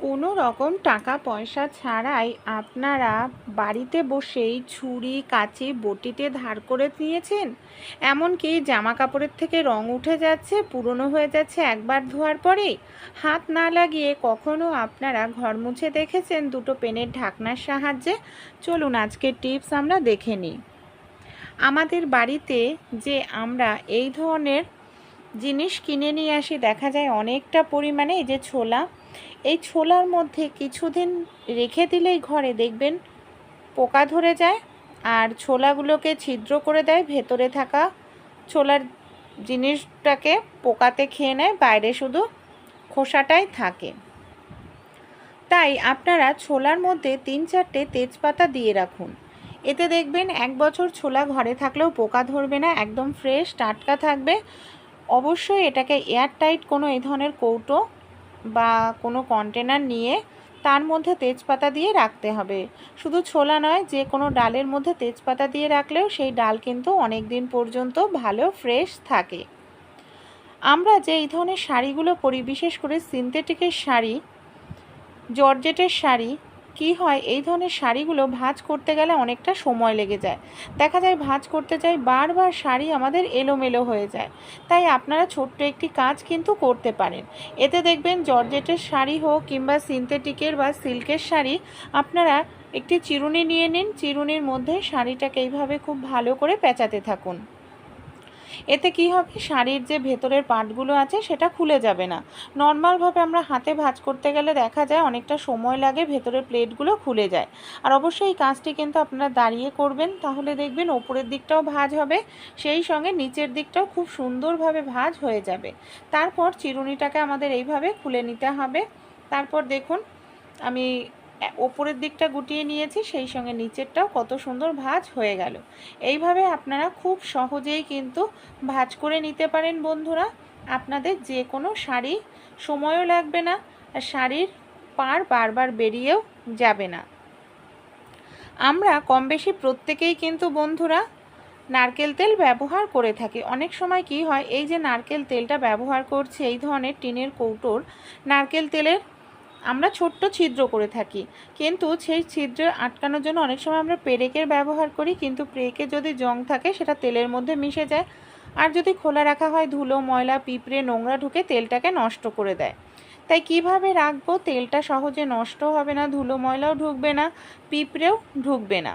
কোনো রকম টাকা পয়সা ছাড়াই আপনারা বাড়িতে বসেই ছুরি কাঁচি বটিতে ধার করে নিয়েছেন, এমনকি জামা কাপড়ের থেকে রং উঠে যাচ্ছে, পুরনো হয়ে যাচ্ছে একবার ধোয়ার পরেই। হাত না লাগিয়ে কখনো আপনারা ঘর মুছে দেখেছেন দুটো পেনের ঢাকনার সাহায্যে? চলুন আজকের টিপস আমরা দেখে নিই। আমাদের বাড়িতে যে আমরা এই ধরনের জিনিস কিনে নিয়ে আসি, দেখা যায় অনেকটা পরিমাণে। এই যে ছোলা, এই ছোলার মধ্যে কিছুদিন রেখে দিলেই ঘরে দেখবেন পোকা ধরে যায় আর ছোলাগুলোকে ছিদ্র করে দেয়। ভেতরে থাকা ছোলার জিনিসটাকে পোকাতে খেয়ে নেয়, বাইরে শুধু খোসাটাই থাকে। তাই আপনারা ছোলার মধ্যে 3-4টে তেজপাতা দিয়ে রাখুন। এতে দেখবেন 1 বছর ছোলা ঘরে থাকলেও পোকা ধরবে না, একদম ফ্রেশ টাটকা থাকবে। অবশ্যই এটাকে এয়ারটাইট কোনো এই ধরনের কৌটো বা কোনো কন্টেনার নিয়ে তার মধ্যে তেজপাতা দিয়ে রাখতে হবে। শুধু ছোলা নয়, যে কোনো ডালের মধ্যে তেজপাতা দিয়ে রাখলেও সেই ডাল কিন্তু অনেক দিন পর্যন্ত ভালো ফ্রেশ থাকে। আমরা যে এই ধরনের শাড়িগুলো পরি, বিশেষ করে সিনথেটিকের শাড়ি, জর্জেটের শাড়ি, কি হয় এই ধরনের শাড়িগুলো ভাঁজ করতে গেলে অনেকটা সময় লেগে যায়। দেখা যায় ভাঁজ করতে যাই বারবার শাড়ি আমাদের এলোমেলো হয়ে যায়। তাই আপনারা ছোট্ট একটি কাজ কিন্তু করতে পারেন। এতে দেখবেন জর্জেটের শাড়ি হোক কিংবা সিনথেটিকের বা সিল্কের শাড়ি, আপনারা একটি চিরুনি নিয়ে নিন, চিরুনির মধ্যে শাড়িটাকে এইভাবে খুব ভালো করে পেঁচাতে থাকুন। এতে কি হবে, শাড়ির যে ভেতরের পাটগুলো আছে সেটা খুলে যাবে না। নর্মালভাবে আমরা হাতে ভাঁজ করতে গেলে দেখা যায় অনেকটা সময় লাগে, ভেতরের প্লেটগুলো খুলে যায়। আর অবশ্যই এই কাজটি কিন্তু আপনারা দাঁড়িয়ে করবেন, তাহলে দেখবেন ওপরের দিকটাও ভাঁজ হবে, সেই সঙ্গে নিচের দিকটাও খুব সুন্দরভাবে ভাঁজ হয়ে যাবে। তারপর চিরুনিটাকে আমাদের এইভাবে খুলে নিতে হবে। তারপর দেখুন আমি ওপরের দিকটা গুটিয়ে নিয়েছি, সেই সঙ্গে নিচেরটাও কত সুন্দর ভাঁজ হয়ে গেল। এইভাবে আপনারা খুব সহজেই কিন্তু ভাঁজ করে নিতে পারেন বন্ধুরা। আপনাদের যে কোনো শাড়ি সময়ও লাগবে না, আর শাড়ির পাড় বারবার বেরিয়েও যাবে না। আমরা কম বেশি প্রত্যেকেই কিন্তু বন্ধুরা নারকেল তেল ব্যবহার করে থাকি। অনেক সময় কি হয়, এই যে নারকেল তেলটা ব্যবহার করছি, এই ধরনের টিনের কৌটোর নারকেল তেলের আমরা ছোট্ট ছিদ্র করে থাকি, কিন্তু সেই ছিদ্র আটকানোর জন্য অনেক সময় আমরা পেরেকের ব্যবহার করি, কিন্তু পেরেকে যদি জং থাকে সেটা তেলের মধ্যে মিশে যায়। আর যদি খোলা রাখা হয় ধুলো ময়লা পিঁপড়ে নোংরা ঢুকে তেলটাকে নষ্ট করে দেয়। তাই কিভাবে রাখবো তেলটা সহজে নষ্ট হবে না, ধুলো ময়লাও ঢুকবে না, পিঁপড়েও ঢুকবে না?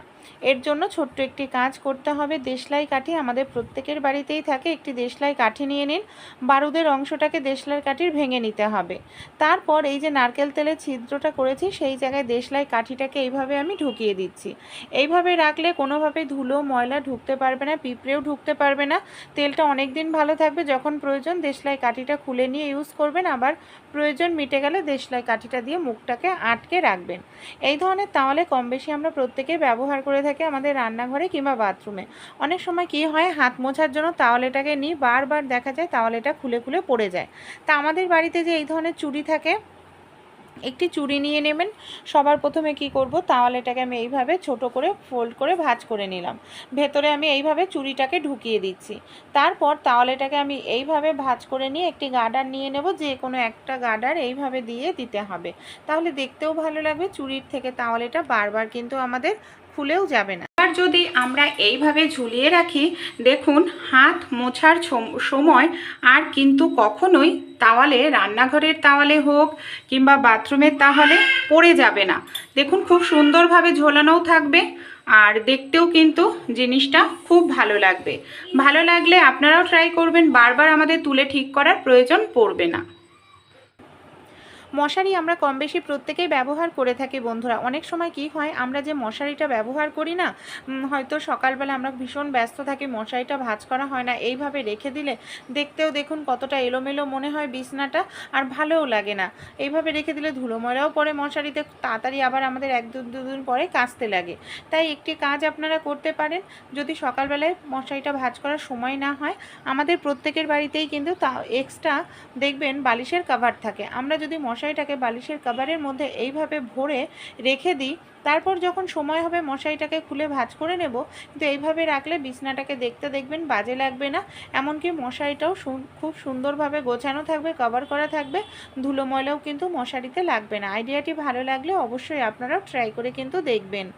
এর জন্য ছোট্ট একটি কাজ করতে হবে। দেশলাই কাঠি আমাদের প্রত্যেকের বাড়িতেই থাকে, একটি দেশলাই কাঠি নিয়ে নিন। বারুদের অংশটাকে দেশলাই কাঠির ভেঙে নিতে হবে। তারপর এই যে নারকেল তেলের ছিদ্রটা করেছি সেই জায়গায় দেশলাই কাঠিটাকে এইভাবে আমি ঢুকিয়ে দিচ্ছি। এইভাবে রাখলে কোনোভাবে ধুলো ময়লা ঢুকতে পারবে না, পিঁপড়েও ঢুকতে পারবে না। তেলটা অনেক দিন ভালো থাকবে। যখন প্রয়োজন দেশলাই কাঠিটা খুলে নিয়ে ইউজ করবেন, আবার প্রয়োজন মিটে গেলে দেশলাই কাঠিটা দিয়ে মুখটাকে আটকে রাখবেন। এই ধরনের তাহলে কম বেশি আমরা প্রত্যেকেই ব্যবহার করে থাকি আমাদের রান্নাঘরে কিংবা বাথরুমে। অনেক সময় কি হয়, হাত মোছার জন্য তাওয়ালেটাকে নিই, বারবার দেখা যায় তাওয়ালেটা খুলে খুলে পড়ে যায়। তা আমাদের বাড়িতে যে এই ধরনের চুড়ি থাকে, একটি চুড়ি নিয়ে নেবেন। সবার প্রথমে কি করব, তাওয়ালেটাকে আমি এইভাবে ছোট করে ফোল্ড করে ভাঁজ করে নিলাম। ভেতরে আমি এইভাবে চুড়িটাকে ঢুকিয়ে দিচ্ছি। তারপর তাওয়ালেটাকে আমি এইভাবে ভাঁজ করে নিয়ে একটি গার্ডার নিয়ে নেব, যে কোনো একটা গার্ডার এইভাবে দিয়ে দিতে হবে। তাহলে দেখতেও ভালো লাগবে, চুড়ির থেকে তাওয়ালেটা বারবার কিন্তু আমাদের খুলেও যাবে না। আর যদি আমরা এইভাবে ঝুলিয়ে রাখি, দেখুন হাত মোছার সময় আর কিন্তু কখনোই তাওয়ালে, রান্নাঘরের তাওয়ালে হোক কিংবা বাথরুমের তাওয়ালে পড়ে যাবে না। দেখুন খুব সুন্দরভাবে ঝোলানোও থাকবে, আর দেখতেও কিন্তু জিনিসটা খুব ভালো লাগবে। ভালো লাগলে আপনারাও ট্রাই করবেন, বারবার আমাদের তুলে ঠিক করার প্রয়োজন পড়বে না। মশারি আমরা কম বেশি প্রত্যেকেই ব্যবহার করে থাকি বন্ধুরা। অনেক সময় কি হয়, আমরা যে মশারিটা ব্যবহার করি না, হয়তো সকালবেলা আমরা ভীষণ ব্যস্ত থাকি, মশারিটা ভাঁজ করা হয় না, এইভাবে রেখে দিলে দেখতেও দেখুন কতটা এলোমেলো মনে হয় বিছনাটা, আর ভালোও লাগে না। এইভাবে রেখে দিলে ধুলো ময়লাও পড়ে মশারিতে, তাড়াতাড়ি আবার আমাদের 1-2 দিন পরে কাচতে লাগে। তাই একটি কাজ আপনারা করতে পারেন, যদি সকালবেলায় মশারিটা ভাঁজ করার সময় না হয়, আমাদের প্রত্যেকের বাড়িতেই কিন্তু তা এক্সট্রা দেখবেন বালিশের কভার থাকে। আমরা যদি মশারিটাকে বালিশের কভারের মধ্যে এইভাবে ভরে রেখে দিই। তারপর যখন সময় হবে মশারিটাকে খুলে ভাঁজ করে নেব। কিন্তু এইভাবে রাখলে বিছনাটাকে দেখতে দেখবেন বাজে লাগবে না, এমনকি মশারিটাও খুব সুন্দরভাবে গোছানো থাকবে, কভার করা থাকবে, ধুলো ময়লাও কিন্তু মশারিতে লাগবে না। আইডিয়াটি ভালো লাগলে অবশ্যই আপনারাও ট্রাই করে কিন্তু দেখবেন।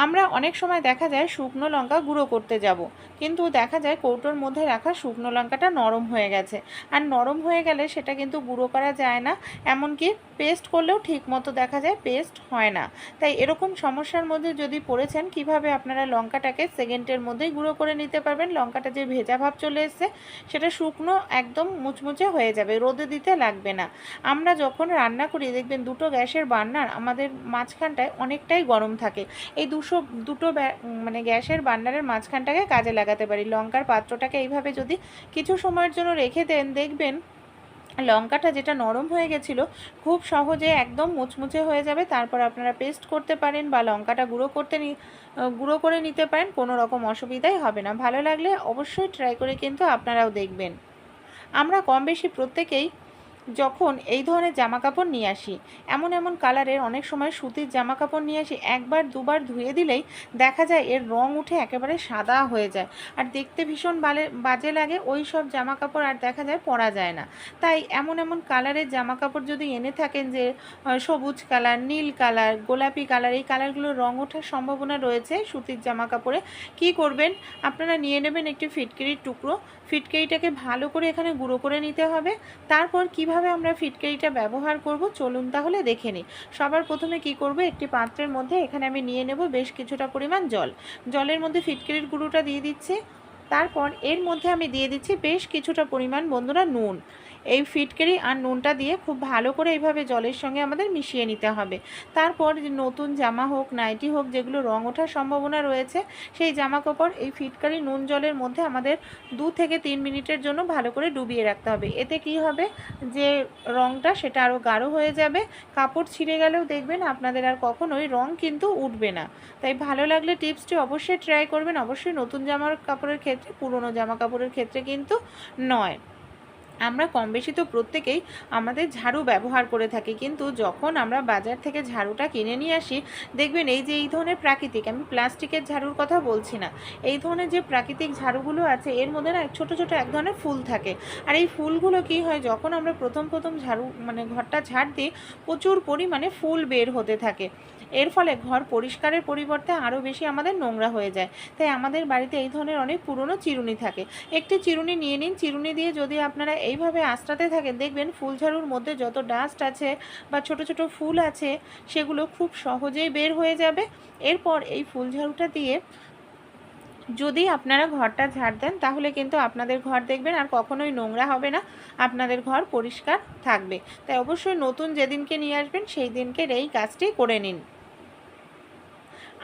আমরা অনেক সময় দেখা যায় শুকনো লঙ্কা গুঁড়ো করতে যাব, কিন্তু দেখা যায় কৌটোর মধ্যে রাখা শুকনো লঙ্কাটা নরম হয়ে গেছে, আর নরম হয়ে গেলে সেটা কিন্তু গুঁড়ো করা যায় না, এমনকি পেস্ট করলেও ঠিক মতো দেখা যায় পেস্ট হয় না। তাই এরকম সমস্যার মধ্যে যদি পড়েছেন, কিভাবে আপনারা লঙ্কাটাকে সেকেন্ডের মধ্যেই গুঁড়ো করে নিতে পারবেন, লঙ্কাটা যে ভেজা ভাব চলে এসছে সেটা শুকনো একদম মুচমুচে হয়ে যাবে, রোদে দিতে লাগবে না। আমরা যখন রান্না করি দেখবেন দুটো গ্যাসের বার্নার আমাদের মাঝখানটায় অনেকটাই গরম থাকে, এই দুটো মানে গ্যাসের বার্নারের মাঝখানটাকে কাজে লাগাতে পারি। লঙ্কার পাত্রটাকে এইভাবে যদি কিছু সময়ের জন্য রেখে দেন, দেখবেন লঙ্কাটা যেটা নরম হয়ে গেছিলো খুব সহজে একদম মুচমুচে হয়ে যাবে। তারপর আপনারা পেস্ট করতে পারেন বা লঙ্কাটা গুঁড়ো করে নিতে পারেন, কোনো রকম অসুবিধাই হবে না। ভালো লাগলে অবশ্যই ট্রাই করে কিন্তু আপনারাও দেখবেন। আমরা কম বেশি প্রত্যেকেই যখন এই ধরনের জামা কাপড় নিয়ে আসি, এমন কালারের অনেক সময় সুতির জামা কাপড় নিয়ে আসি, একবার দুবার ধুয়ে দিলেই দেখা যায় এর রং উঠে একেবারে সাদা হয়ে যায়, আর দেখতে ভীষণ বাজে লাগে। ওই সব জামা কাপড় আর দেখা যায় পরা যায় না। তাই এমন কালারের জামা কাপড় যদি এনে থাকেন যে সবুজ কালার, নীল কালার, গোলাপি কালার, এই কালারগুলোর রং ওঠার সম্ভাবনা রয়েছে সুতির জামা কাপড়ে, কি করবেন আপনারা নিয়ে নেবেন একটি ফিটকিরির টুকরো। ফিটকিরিটাকে ভালো করে এখানে গুঁড়ো করে নিতে হবে। তারপর কিভাবে আমরা ফিটকিরিটা ব্যবহার করব চলুন তাহলে দেখে নিই। সবার প্রথমে কি করব, একটি পাত্রের মধ্যে এখানে আমি নিয়ে নেব বেশ কিছুটা পরিমাণ জল। জলের মধ্যে ফিটকিরির গুঁড়োটা দিয়ে দিচ্ছি। তারপর এর মধ্যে আমি দিয়ে দিচ্ছি বেশ কিছুটা পরিমাণ বন্ধুরা নুন। এই ফিটকিরি আর নুনটা দিয়ে খুব ভালো করে এইভাবে জলের সঙ্গে আমাদের মিশিয়ে নিতে হবে। তারপর নতুন জামা হোক, নাইটি হোক, যেগুলো রং ওঠার সম্ভাবনা রয়েছে, সেই জামা কাপড় এই ফিটকিরি নুন জলের মধ্যে আমাদের 2 থেকে 3 মিনিটের জন্য ভালো করে ডুবিয়ে রাখতে হবে। এতে কি হবে, যে রংটা সেটা আরও গাঢ় হয়ে যাবে, কাপড় ছিঁড়ে গেলেও দেখবেন আপনাদের আর কখনোই রং কিন্তু উঠবে না। তাই ভালো লাগলে টিপসটি অবশ্যই ট্রাই করবেন, অবশ্যই নতুন জামার কাপড়ের ক্ষেত্রে, পুরনো জামা কাপড়ের ক্ষেত্রে কিন্তু নয়। আমরা কম বেশি তো প্রত্যেকেই আমাদের ঝাড়ু ব্যবহার করে থাকি, কিন্তু যখন আমরা বাজার থেকে ঝাড়ুটা কিনে নিয়ে আসি দেখবেন এই যে এই ধরনের প্রাকৃতিক, আমি প্লাস্টিকের ঝাড়ুর কথা বলছি না, এই ধরনের যে প্রাকৃতিক ঝাড়ুগুলো আছে এর মধ্যে না ছোট ছোট এক ধরনের ফুল থাকে। আর এই ফুলগুলো কি হয়, যখন আমরা প্রথম ঝাড়ু মানে ঘরটা ঝাড় দিই প্রচুর পরিমাণে ফুল বের হতে থাকে। এর ফলে ঘর পরিষ্কারের পরিবর্তে আরও বেশি আমাদের নোংরা হয়ে যায়। তাই আমাদের বাড়িতে এই ধরনের অনেক পুরনো চিরুনি থাকে, একটি চিরুনি নিয়ে নিন। চিরুনি দিয়ে যদি আপনারা এইভাবে আঁচড়াতে থাকেন দেখবেন ফুলঝাড়ুর মধ্যে যত ডাস্ট আছে বা ছোট ছোট ফুল আছে সেগুলো খুব সহজেই বের হয়ে যাবে। এরপর এই ফুলঝাড়ুটা দিয়ে যদি আপনারা ঘরটা ঝাড় দেন তাহলে কিন্তু আপনাদের ঘর দেখবেন আর কখনোই নোংরা হবে না, আপনাদের ঘর পরিষ্কার থাকবে। তাই অবশ্যই নতুন যেদিনকে নিয়ে আসবেন সেই দিনকে এই কাজটি করে নিন।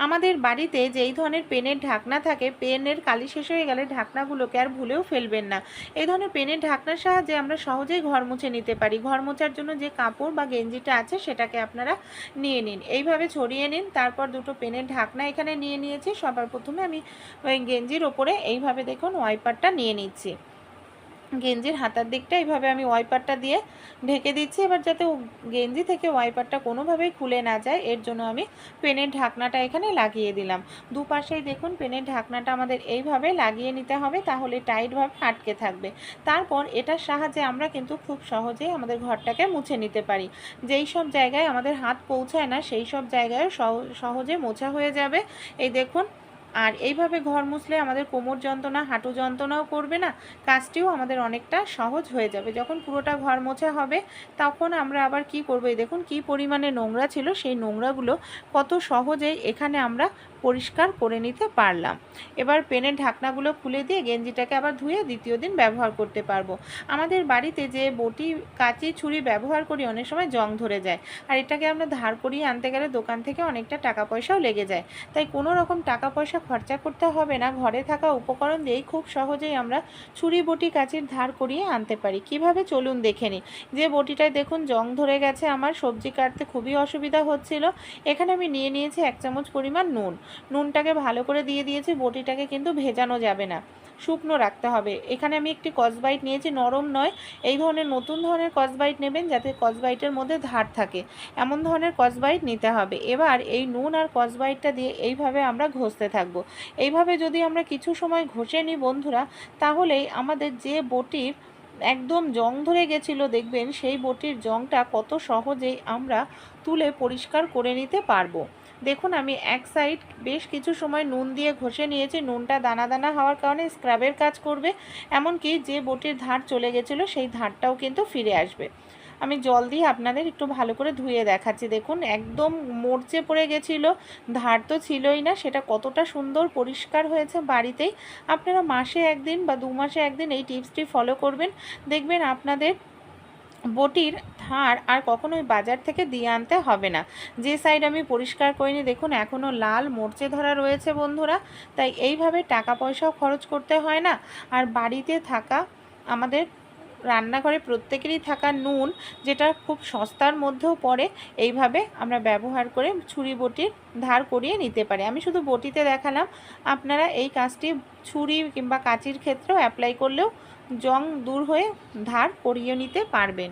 আমাদের বাড়িতে যেই ধরনের পেনের ঢাকনা থাকে, পেনের কালি শেষ হয়ে গেলে ঢাকনাগুলোকে আর ভুলেও ফেলবেন না। এই ধরনের পেনের ঢাকনার সাহায্যে আমরা সহজেই ঘর মুছে নিতে পারি। ঘর মোছার জন্য যে কাপড় বা গেঞ্জিটা আছে সেটাকে আপনারা নিয়ে নিন, এইভাবে ছড়িয়ে নিন। তারপর দুটো পেনের ঢাকনা এখানে নিয়ে নিয়েছি। সবার প্রথমে আমি ওই গেঞ্জির ওপরে এইভাবে দেখুন ওয়াইপারটা নিয়ে নিচ্ছি, গেঞ্জির হাতার দিকটা এইভাবে আমি ওয়াইপারটা দিয়ে ঢেকে দিচ্ছি। এবার যাতে গেঞ্জি থেকে ওয়াইপারটা কোনোভাবেই খুলে না যায় এর জন্য আমি পেনের ঢাকনাটা এখানে লাগিয়ে দিলাম। দুপাশেই দেখুন পেনের ঢাকনাটা আমাদের এইভাবে লাগিয়ে নিতে হবে, তাহলে টাইটভাবে আটকে থাকবে। তারপর এটার সাহায্যে আমরা কিন্তু খুব সহজেই আমাদের ঘরটাকে মুছে নিতে পারি। যেই সব জায়গায় আমাদের হাত পৌঁছায় না সেই সব জায়গায় সহজে মোছা হয়ে যাবে। এই দেখুন, আর এইভাবে ঘর মুছলে আমাদের কোমর যন্ত্রণা, হাঁটু যন্ত্রণাও করবে না, কাজটিও আমাদের অনেকটা সহজ হয়ে যাবে। যখন পুরোটা ঘর মোছা হবে তখন আমরা আবার কি করব, এই দেখুন কি পরিমাণে নোংরা ছিল, সেই নোংরাগুলো কত সহজেই এখানে আমরা পরিষ্কার করে নিতে পারলাম। এবার পেনের ঢাকনাগুলো খুলে দিয়ে গেঞ্জিটাকে আবার ধুয়ে দ্বিতীয় দিন ব্যবহার করতে পারবো। আমাদের বাড়িতে যে বটি, কাঁচি, ছুরি ব্যবহার করি অনেক সময় জং ধরে যায়, আর এটাকে আমরা ধার করিয়ে আনতে গেলে দোকান থেকে অনেকটা টাকা পয়সাও লেগে যায়। তাই কোনো রকম টাকা পয়সা খরচা করতে হবে না, ঘরে থাকা উপকরণ দিয়েই খুব সহজেই আমরা ছুরি, বটি, কাঁচির ধার করিয়ে আনতে পারি। কিভাবে চলুন দেখে নিই। যে বটিটায় দেখুন জং ধরে গেছে, আমার সবজি কাটতে খুবই অসুবিধা হচ্ছিল, এখানে আমি নিয়ে নিয়েছি 1 চামচ পরিমাণ নুন। নুনটাকে ভালো করে দিয়ে দিয়েছি, বটিটাকে কিন্তু ভেজানো যাবে না, শুকনো রাখতে হবে। এখানে আমি একটি স্কচব্রাইট নিয়েছি, নরম নয়, এই ধরনের নতুন ধরনের স্কচব্রাইট নেবেন যাতে স্কচব্রাইটের মধ্যে ধার থাকে, এমন ধরনের স্কচব্রাইট নিতে হবে। এবার এই নুন আর স্কচব্রাইটটা দিয়ে এইভাবে আমরা ঘষতে থাকবো। এইভাবে যদি আমরা কিছু সময় ঘষে নিই বন্ধুরা, তাহলেই আমাদের যে বটির একদম জং ধরে গেছিলো দেখবেন সেই বটির জংটা কত সহজেই আমরা তুলে পরিষ্কার করে নিতে পারবো। দেখুন আমি এক সাইড বেশ কিছু সময় নুন দিয়ে ঘষে নিয়েছি। নুনটা দানা দানা হওয়ার কারণে স্ক্রাবের কাজ করবে, এমনকি যে বটির ধার চলে গেছিলো সেই ধারটাও কিন্তু ফিরে আসবে। আমি জল দিয়ে আপনাদের একটু ভালো করে ধুয়ে দেখাচ্ছি। দেখুন একদম মরচে পড়ে গেছিলো, ধার তো ছিলই না, সেটা কতটা সুন্দর পরিষ্কার হয়েছে বাড়িতেই। আপনারা মাসে একদিন বা 2 মাসে একদিন এই টিপসটি ফলো করবেন, দেখবেন আপনাদের বটির ধার আর কখনোই বাজার থেকে দিয়ে আনতে হবে না। যে সাইড আমি পরিষ্কার করিনি দেখুন এখনও লাল মরচে ধরা রয়েছে বন্ধুরা। তাই এইভাবে টাকা পয়সাও খরচ করতে হয় না, আর বাড়িতে থাকা আমাদের রান্নাঘরে প্রত্যেকেরই থাকা নুন, যেটা খুব সস্তার মধ্যেও পড়ে, এইভাবে আমরা ব্যবহার করে ছুরি বটির ধার করিয়ে নিতে পারি। আমি শুধু বটিতে দেখালাম, আপনারা এই কাজটি ছুরি কিংবা কাঁচির ক্ষেত্রেও অ্যাপ্লাই করলেও জং দূর হয়ে ধার করিয়ে নিতে পারবেন।